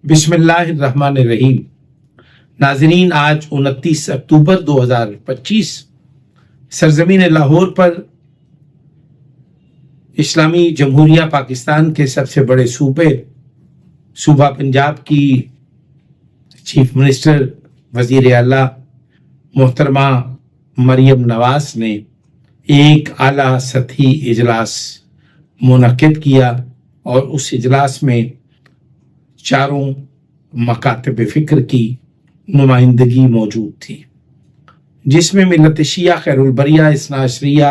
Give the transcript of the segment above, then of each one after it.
بسم اللہ الرحمن الرحیم۔ ناظرین، آج 29 اکتوبر 2025 سرزمین لاہور پر اسلامی جمہوریہ پاکستان کے سب سے بڑے صوبہ پنجاب کی چیف منسٹر وزیر اعلیٰ محترمہ مریم نواز نے ایک اعلیٰ سطحی اجلاس منعقد کیا اور اس اجلاس میں چاروں مکاتب فکر کی نمائندگی موجود تھی، جس میں ملت شیعہ خیر البریہ اثنا عشریہ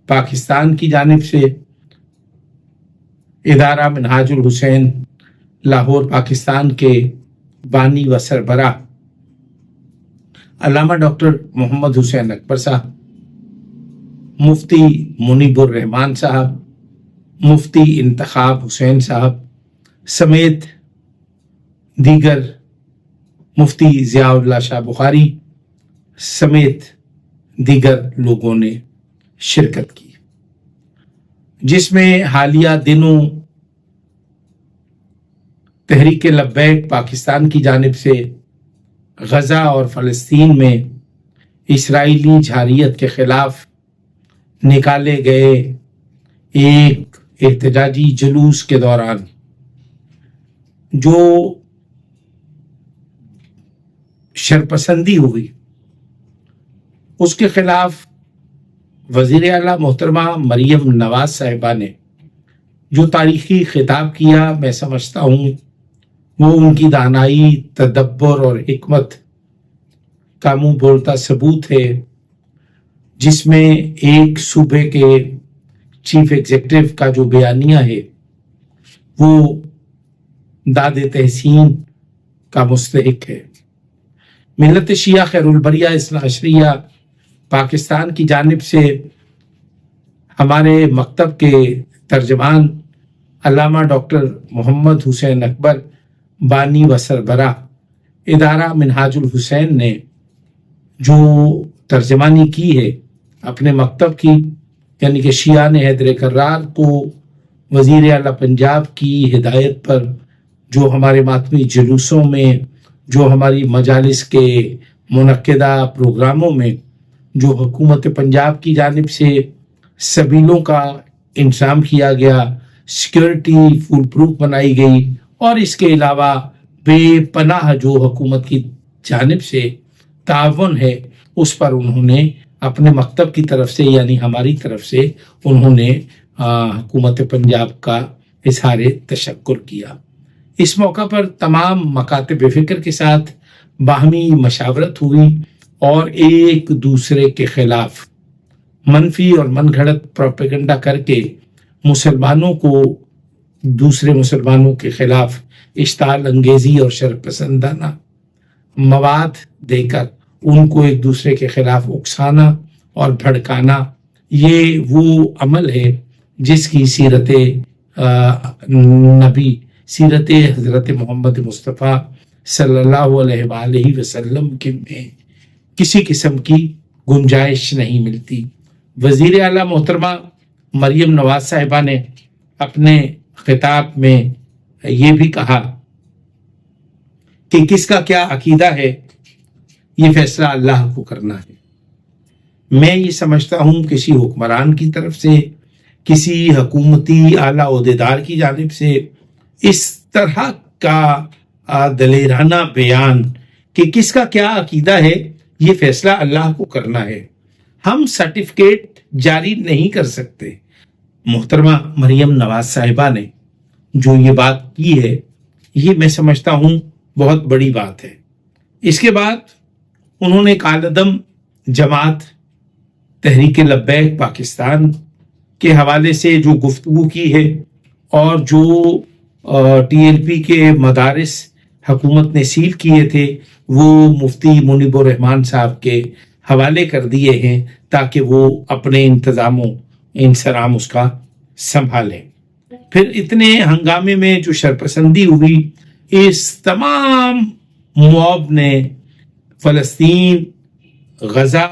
پاکستان کی جانب سے ادارہ منہاج الحسین لاہور پاکستان کے بانی و سربراہ علامہ ڈاکٹر محمد حسین اکبر صاحب، مفتی منیب الرحمان صاحب، مفتی انتخاب حسین صاحب سمیت دیگر، مفتی ضیاء اللہ شاہ بخاری سمیت دیگر لوگوں نے شرکت کی، جس میں حالیہ دنوں تحریک لبیک پاکستان کی جانب سے غزہ اور فلسطین میں اسرائیلی جارحیت کے خلاف نکالے گئے ایک احتجاجی جلوس کے دوران جو شرپسندی ہوئی، اس کے خلاف وزیر اعلیٰ محترمہ مریم نواز صاحبہ نے جو تاریخی خطاب کیا، میں سمجھتا ہوں وہ ان کی دانائی، تدبر اور حکمت کا منہ بولتا ثبوت ہے، جس میں ایک صوبے کے چیف ایگزیکٹو کا جو بیانیہ ہے وہ داد تحسین کا مستحق ہے۔ ملت شیعہ خیر البریہ اثنا عشریہ پاکستان کی جانب سے ہمارے مکتب کے ترجمان علامہ ڈاکٹر محمد حسین اکبر بانی و سربراہ ادارہ منہاج الحسین نے جو ترجمانی کی ہے اپنے مکتب کی، یعنی کہ شیعہ نے حیدر کرار کو وزیر اعلیٰ پنجاب کی ہدایت پر جو ہمارے ماتمی جلوسوں میں، جو ہماری مجالس کے منعقدہ پروگراموں میں جو حکومت پنجاب کی جانب سے سبیلوں کا انتظام کیا گیا، سیکورٹی فول پروف بنائی گئی، اور اس کے علاوہ بے پناہ جو حکومت کی جانب سے تعاون ہے، اس پر انہوں نے اپنے مکتب کی طرف سے، یعنی ہماری طرف سے انہوں نے حکومت پنجاب کا اظہار تشکر کیا۔ اس موقع پر تمام مکاتب فکر کے ساتھ باہمی مشاورت ہوئی اور ایک دوسرے کے خلاف منفی اور من گھڑت پروپیگنڈا کر کے مسلمانوں کو دوسرے مسلمانوں کے خلاف اشتعال انگیزی اور شرپسندانہ مواد دے کر ان کو ایک دوسرے کے خلاف اکسانا اور بھڑکانا، یہ وہ عمل ہے جس کی سیرت نبی، سیرت حضرت محمد مصطفیٰ صلی اللہ علیہ وآلہ وسلم کے میں کسی قسم کی گنجائش نہیں ملتی۔ وزیر اعلیٰ محترمہ مریم نواز صاحبہ نے اپنے خطاب میں یہ بھی کہا کہ کس کا کیا عقیدہ ہے، یہ فیصلہ اللہ کو کرنا ہے۔ میں یہ سمجھتا ہوں کسی حکمران کی طرف سے، کسی حکومتی اعلیٰ عہدیدار کی جانب سے اس طرح کا دلیرانہ بیان کہ کس کا کیا عقیدہ ہے، یہ فیصلہ اللہ کو کرنا ہے، ہم سرٹیفکیٹ جاری نہیں کر سکتے۔ محترمہ مریم نواز صاحبہ نے جو یہ بات کی ہے، یہ میں سمجھتا ہوں بہت بڑی بات ہے۔ اس کے بعد انہوں نے کالعدم جماعت تحریک لبیک پاکستان کے حوالے سے جو گفتگو کی ہے اور جو ٹی ایل پی کے مدارس حکومت نے سیل کیے تھے، وہ مفتی منیب الرحمان صاحب کے حوالے کر دیے ہیں تاکہ وہ اپنے انتظام و انصرام اس کا سنبھالیں۔ پھر اتنے ہنگامے میں جو شرپسندی ہوئی، اس تمام موب نے فلسطین، غزہ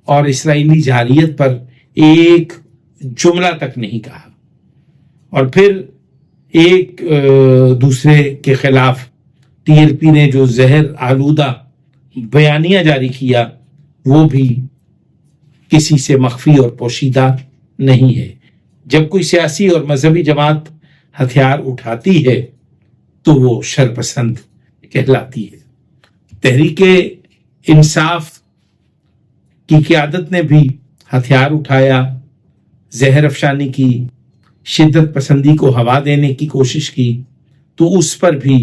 اور اسرائیلی جارحیت پر ایک جملہ تک نہیں کہا، اور پھر ایک دوسرے کے خلاف ٹی ایل پی نے جو زہر آلودہ بیانیہ جاری کیا وہ بھی کسی سے مخفی اور پوشیدہ نہیں ہے. جب کوئی سیاسی اور مذہبی جماعت ہتھیار اٹھاتی ہے تو وہ شرپسند کہلاتی ہے. تحریک انصاف کی قیادت نے بھی ہتھیار اٹھایا، زہر افشانی کی، شدت پسندی کو ہوا دینے کی کوشش کی، تو اس پر بھی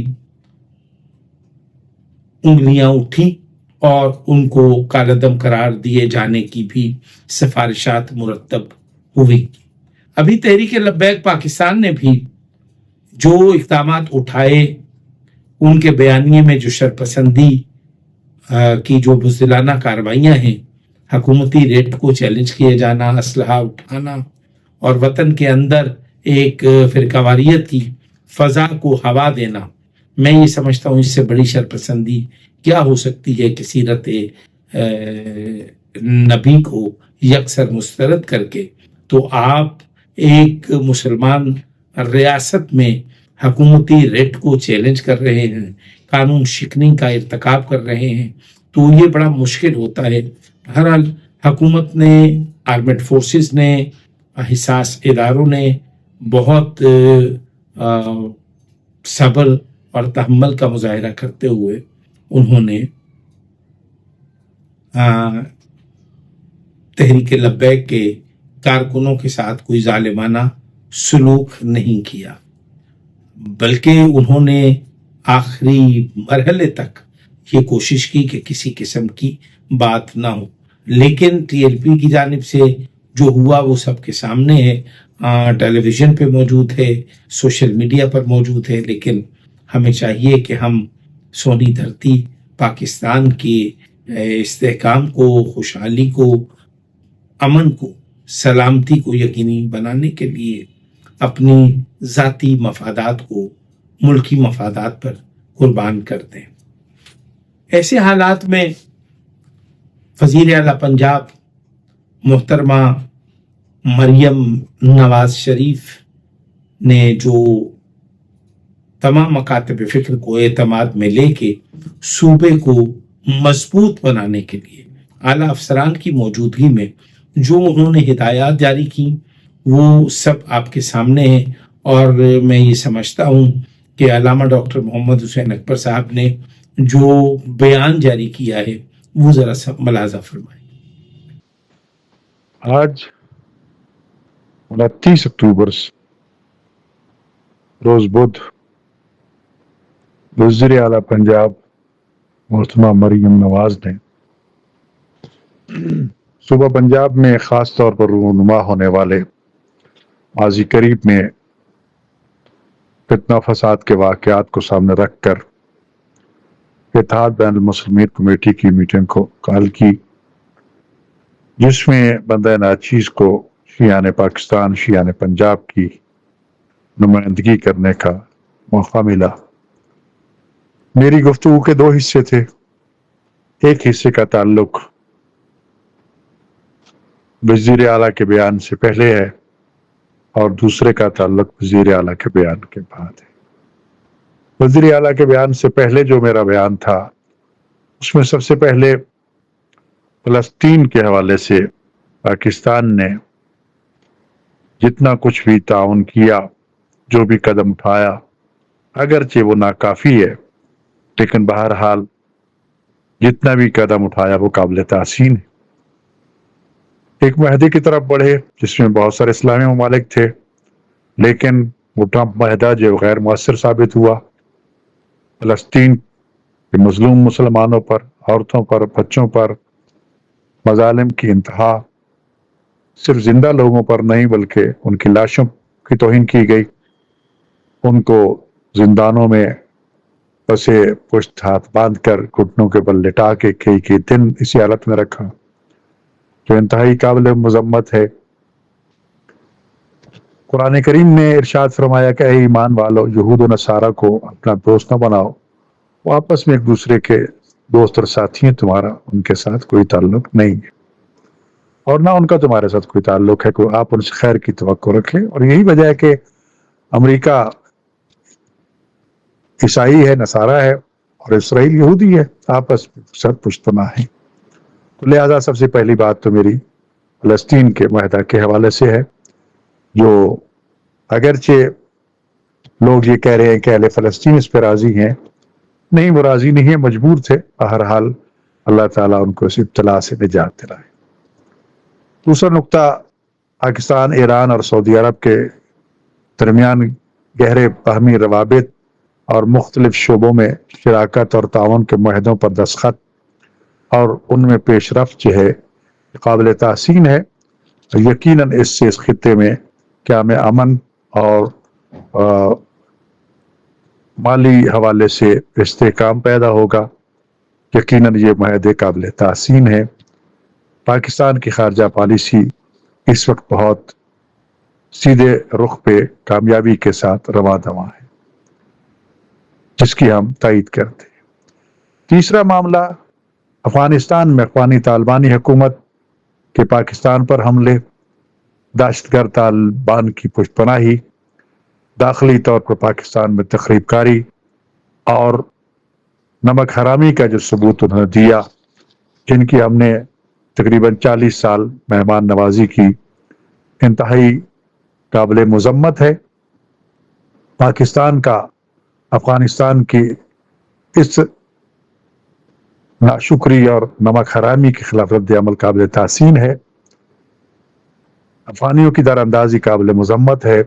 انگلیاں اٹھی اور ان کو کالعدم قرار دیے جانے کی بھی سفارشات مرتب ہوئی. ابھی تحریک لبیک پاکستان نے بھی جو اقدامات اٹھائے، ان کے بیانیے میں جو شرپسندی کی جو بزدلانہ کارروائیاں ہیں، حکومتی ریٹ کو چیلنج کیے جانا، اسلحہ اٹھانا اور وطن کے اندر ایک فرقہ واریت کی فضا کو ہوا دینا، میں یہ سمجھتا ہوں اس سے بڑی شرپسندی کیا ہو سکتی ہے کہ سیرت نبی کو یکسر مسترد کر کے تو آپ ایک مسلمان ریاست میں حکومتی ریٹ کو چیلنج کر رہے ہیں، قانون شکنی کا ارتکاب کر رہے ہیں، تو یہ بڑا مشکل ہوتا ہے. بہرحال حکومت نے، آرمڈ فورسز نے، حساس اداروں نے بہت صبر اور تحمل کا مظاہرہ کرتے ہوئے انہوں نے تحریک لبیک کے کارکنوں کے ساتھ کوئی ظالمانہ سلوک نہیں کیا، بلکہ انہوں نے آخری مرحلے تک یہ کوشش کی کہ کسی قسم کی بات نہ ہو. لیکن ٹی ایل پی کی جانب سے جو ہوا وہ سب کے سامنے ہے، ٹیلی ویژن پہ موجود ہے، سوشل میڈیا پر موجود ہے. لیکن ہمیں چاہیے کہ ہم سونی دھرتی پاکستان کے استحکام کو، خوشحالی کو، امن کو، سلامتی کو یقینی بنانے کے لیے اپنی ذاتی مفادات کو ملکی مفادات پر قربان کر دیں. ایسے حالات میں وزیر اعلیٰ پنجاب محترمہ مریم نواز شریف نے جو تمام مکاتب فکر کو اعتماد میں لے کے صوبے کو مضبوط بنانے کے لیے اعلیٰ افسران کی موجودگی میں جو انہوں نے ہدایات جاری کی وہ سب آپ کے سامنے ہیں. اور میں یہ سمجھتا ہوں کہ علامہ ڈاکٹر محمد حسین اکبر صاحب نے جو بیان جاری کیا ہے وہ ذرا سا ملاحظہ فرمائیں. آج 29 اکتوبر روز بدھ وزیر اعلیٰ پنجاب محترمہ مریم نواز نے صوبہ پنجاب میں خاص طور پر رونما ہونے والے ماضی قریب میں فتنہ فساد کے واقعات کو سامنے رکھ کر اتحاد بین المسلمین کمیٹی کی میٹنگ کو کال کی، جس میں بندہ ناچیز کو شیعان پاکستان، شیعان پنجاب کی نمائندگی کرنے کا موقع ملا. میری گفتگو کے دو حصے تھے. ایک حصے کا تعلق وزیر اعلیٰ کے بیان سے پہلے ہے اور دوسرے کا تعلق وزیر اعلیٰ کے بیان کے بعد ہے. وزیر اعلیٰ کے بیان سے پہلے جو میرا بیان تھا اس میں سب سے پہلے فلسطین کے حوالے سے پاکستان نے جتنا کچھ بھی تعاون کیا، جو بھی قدم اٹھایا، اگرچہ وہ ناکافی ہے لیکن بہرحال جتنا بھی قدم اٹھایا وہ قابل تحسین ہے. ایک معاہدے کی طرف بڑھے جس میں بہت سارے اسلامی ممالک تھے، لیکن وہ ٹرمپ معاہدہ جو غیر مؤثر ثابت ہوا. فلسطین کے مظلوم مسلمانوں پر، عورتوں پر، بچوں پر مظالم کی انتہا صرف زندہ لوگوں پر نہیں بلکہ ان کی لاشوں کی توہین کی گئی. ان کو زندانوں میں پسے پشت ہاتھ باندھ کر گھٹنوں کے بل لٹا کے کئی دن اسی حالت میں رکھا، جو انتہائی قابل مذمت ہے. قرآن کریم نے ارشاد فرمایا کہ اے ایمان والو، یہود و نصارہ کو اپنا دوست نہ بناؤ، وہ آپس میں ایک دوسرے کے دوست اور ساتھی ہیں، تمہارا ان کے ساتھ کوئی تعلق نہیں ہے اور نہ ان کا تمہارے ساتھ کوئی تعلق ہے کہ آپ ان سے خیر کی توقع رکھیں. اور یہی وجہ ہے کہ امریکہ عیسائی ہے، نصارہ ہے، اور اسرائیل یہودی ہے، آپس میں سب پشتنا ہے۔ تو لہذا سب سے پہلی بات تو میری فلسطین کے معاہدہ کے حوالے سے ہے، جو اگرچہ لوگ یہ کہہ رہے ہیں کہ اہل فلسطین اس پہ راضی ہیں، نہیں، وہ راضی نہیں ہے، مجبور تھے، بہرحال اللہ تعالیٰ ان کو اس ابتلا سے نجات دلائے۔ دوسرا نقطہ، پاکستان، ایران اور سعودی عرب کے درمیان گہرے باہمی روابط اور مختلف شعبوں میں شراکت اور تعاون کے معاہدوں پر دستخط اور ان میں پیش رفت جو ہے قابل تحسین ہے۔ یقیناً اس سے اس خطے میں قیام امن اور مالی حوالے سے استحکام پیدا ہوگا۔ یقیناً یہ معاہدے قابل تحسین ہے۔ پاکستان کی خارجہ پالیسی اس وقت بہت سیدھے رخ پہ کامیابی کے ساتھ رواں دواں ہے، جس کی ہم تائید کرتے ہیں۔ تیسرا معاملہ، افغانستان میں افغانی طالبانی حکومت کے پاکستان پر حملے، دہشت گرد طالبان کی پشت پناہی، داخلی طور پر پاکستان میں تخریب کاری اور نمک حرامی کا جو ثبوت انہوں نے دیا، جن کی ہم نے تقریباً 40 سال مہمان نوازی کی، انتہائی قابل مذمت ہے۔ پاکستان کا افغانستان کی اس ناشکری اور نمک حرامی کے خلاف رد عمل قابل تحسین ہے۔ افغانیوں کی در اندازی قابل مذمت ہے۔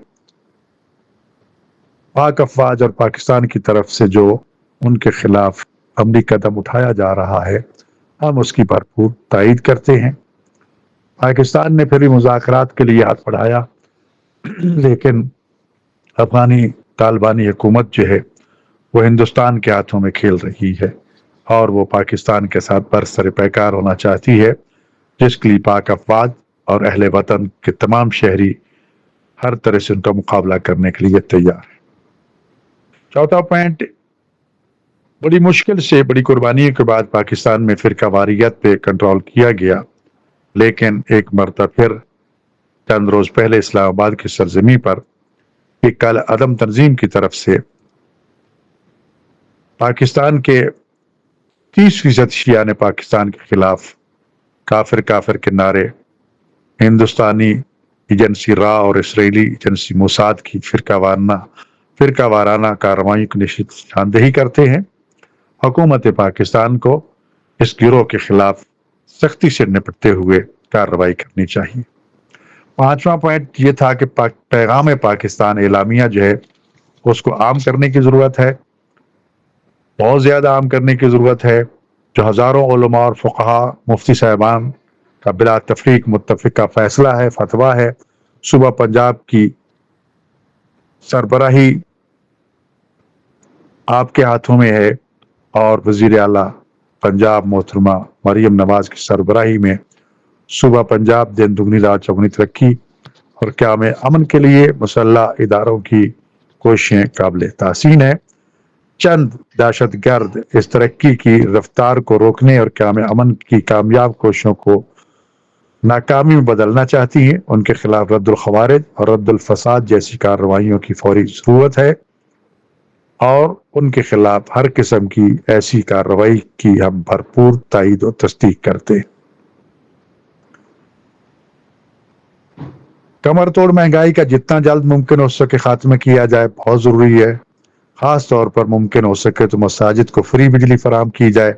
پاک افواج اور پاکستان کی طرف سے جو ان کے خلاف عملی قدم اٹھایا جا رہا ہے، ہم اس کی بھرپور تائید کرتے ہیں۔ پاکستان نے پھر مذاکرات کے لیے ہاتھ بڑھایا، لیکن افغانی طالبانی حکومت جو ہے وہ ہندوستان کے ہاتھوں میں کھیل رہی ہے اور وہ پاکستان کے ساتھ برسر پیکار ہونا چاہتی ہے، جس کے لیے پاک افواج اور اہل وطن کے تمام شہری ہر طرح سے ان کا مقابلہ کرنے کے لیے تیار ہے۔ چوتھا پوائنٹ، بڑی مشکل سے، بڑی قربانیوں کے بعد پاکستان میں فرقہ واریت پہ کنٹرول کیا گیا، لیکن ایک مرتبہ پھر چند روز پہلے اسلام آباد کی سرزمین پر ایک کالہ عدم تنظیم کی طرف سے پاکستان کے 30% شیعہ نے پاکستان کے خلاف کافر کافر کے نعرے، ہندوستانی ایجنسی را اور اسرائیلی ایجنسی موساد کی فرقہ وارانہ کارروائیوں کی نشاندہی کرتے ہیں۔ حکومت پاکستان کو اس گروہ کے خلاف سختی سے نپٹتے ہوئے کارروائی کرنی چاہیے۔ پانچواں پوائنٹ یہ تھا کہ پیغام پاکستان اعلامیہ جو ہے اس کو عام کرنے کی ضرورت ہے، بہت زیادہ عام کرنے کی ضرورت ہے۔ جو ہزاروں علماء اور فقہا، مفتی صاحبان کا بلا تفریق متفقہ فیصلہ ہے، فتویٰ ہے، صوبہ پنجاب کی سربراہی آپ کے ہاتھوں میں ہے اور وزیر اعلیٰ پنجاب محترمہ مریم نواز کی سربراہی میں صوبہ پنجاب دن دگنی رات چوگنی ترقی اور قیام امن کے لیے مسلح اداروں کی کوششیں قابل تحسین ہیں۔ چند دہشت گرد اس ترقی کی رفتار کو روکنے اور قیام امن کی کامیاب کوششوں کو ناکامی میں بدلنا چاہتی ہیں۔ ان کے خلاف رد الخوارج اور رد الفساد جیسی کارروائیوں کی فوری ضرورت ہے اور ان کے خلاف ہر قسم کی ایسی کارروائی کی ہم بھرپور تائید و تصدیق کرتے ہیں۔ کمر توڑ مہنگائی کا جتنا جلد ممکن ہو سکے خاتمہ کیا جائے، بہت ضروری ہے۔ خاص طور پر ممکن ہو سکے تو مساجد کو فری بجلی فراہم کی جائے،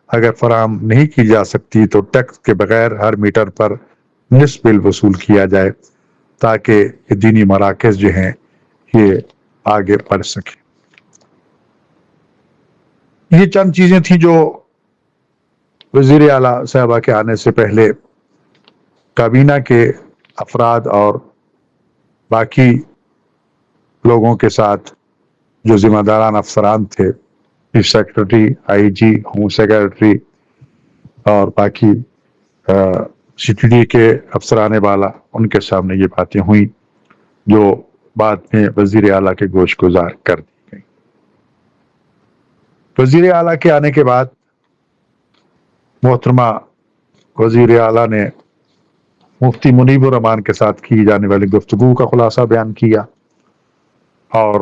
اگر فراہم نہیں کی جا سکتی تو ٹیکس کے بغیر ہر میٹر پر نصف بل وصول کیا جائے تاکہ یہ دینی مراکز جو ہیں یہ آگے بڑھ سکیں۔ یہ چند چیزیں تھیں جو وزیر اعلیٰ صاحبہ کے آنے سے پہلے کابینہ کے افراد اور باقی لوگوں کے ساتھ جو ذمہ داران افسران تھے، چیف سیکرٹری، آئی جی، ہوم سیکرٹری اور باقی سی ٹی ڈی کے افسران بالا، ان کے سامنے یہ باتیں ہوئیں جو بعد میں وزیر اعلیٰ کے گوش گزار کر دی گئیں۔ وزیر اعلیٰ کے آنے کے بعد محترمہ وزیر اعلیٰ نے مفتی منیب الرحمان کے ساتھ کی جانے والی گفتگو کا خلاصہ بیان کیا اور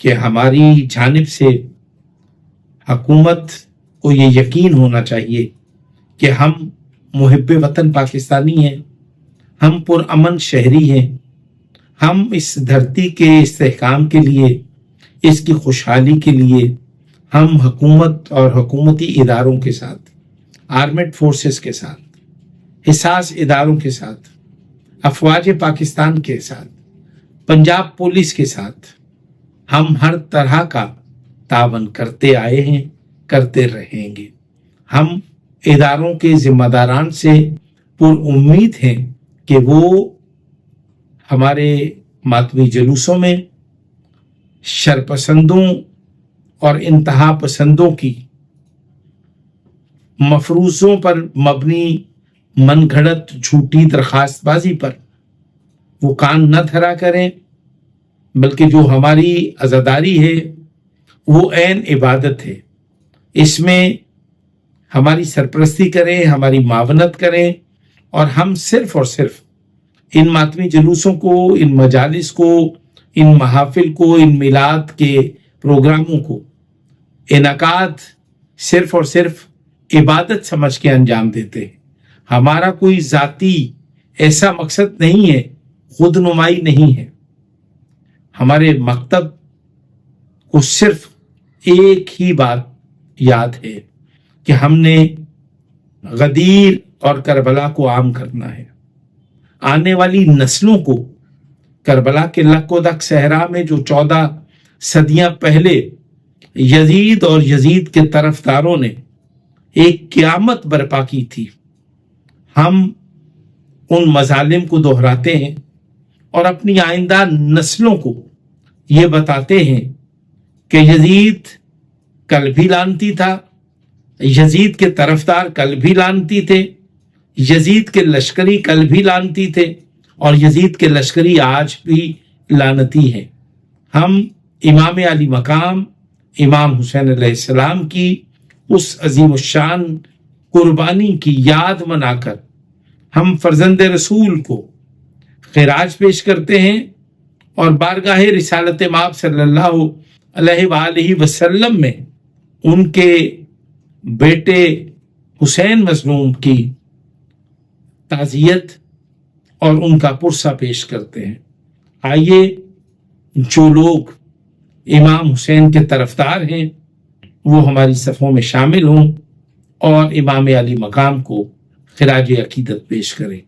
کہ ہماری جانب سے حکومت کو یہ یقین ہونا چاہیے کہ ہم محب وطن پاکستانی ہیں، ہم پرامن شہری ہیں، ہم اس دھرتی کے استحکام کے لیے، اس کی خوشحالی کے لیے ہم حکومت اور حکومتی اداروں کے ساتھ، آرمڈ فورسز کے ساتھ، حساس اداروں کے ساتھ، افواج پاکستان کے ساتھ، پنجاب پولیس کے ساتھ ہم ہر طرح کا تعاون کرتے آئے ہیں، کرتے رہیں گے۔ ہم اداروں کے ذمہ داران سے پر امید ہیں کہ وہ ہمارے ماتمی جلوسوں میں شرپسندوں اور انتہا پسندوں کی مفروضوں پر مبنی من گھڑت جھوٹی درخواست بازی پر وہ کان نہ دھرا کریں، بلکہ جو ہماری عزاداری ہے وہ عین عبادت ہے، اس میں ہماری سرپرستی کریں، ہماری معاونت کریں، اور ہم صرف اور صرف ان ماتمی جلوسوں کو، ان مجالس کو، ان محافل کو، ان میلاد کے پروگراموں کو انعقاد صرف اور صرف عبادت سمجھ کے انجام دیتے ہیں۔ ہمارا کوئی ذاتی ایسا مقصد نہیں ہے، خود نمائی نہیں ہے۔ ہمارے مکتب کو صرف ایک ہی بات یاد ہے کہ ہم نے غدیر اور کربلا کو عام کرنا ہے، آنے والی نسلوں کو کربلا کے لک و دک صحرا میں جو 14 صدیاں پہلے یزید اور یزید کے طرفداروں نے ایک قیامت برپا کی تھی، ہم ان مظالم کو دہراتے ہیں اور اپنی آئندہ نسلوں کو یہ بتاتے ہیں کہ یزید کل بھی لعنتی تھا، یزید کے طرفدار کل بھی لعنتی تھے، یزید کے لشکری کل بھی لعنتی تھے، اور یزید کے لشکری آج بھی لعنتی ہیں۔ ہم امام علی مقام امام حسین علیہ السلام کی اس عظیم الشان قربانی کی یاد منا کر ہم فرزند رسول کو خراج پیش کرتے ہیں اور بارگاہ رسالت مآب صلی اللہ علیہ وآلہ وسلم میں ان کے بیٹے حسین مظلوم کی تعزیت اور ان کا پرسہ پیش کرتے ہیں۔ آئیے جو لوگ امام حسین کے طرفدار ہیں وہ ہماری صفوں میں شامل ہوں اور امام علی مقام کو خراج عقیدت پیش کریں۔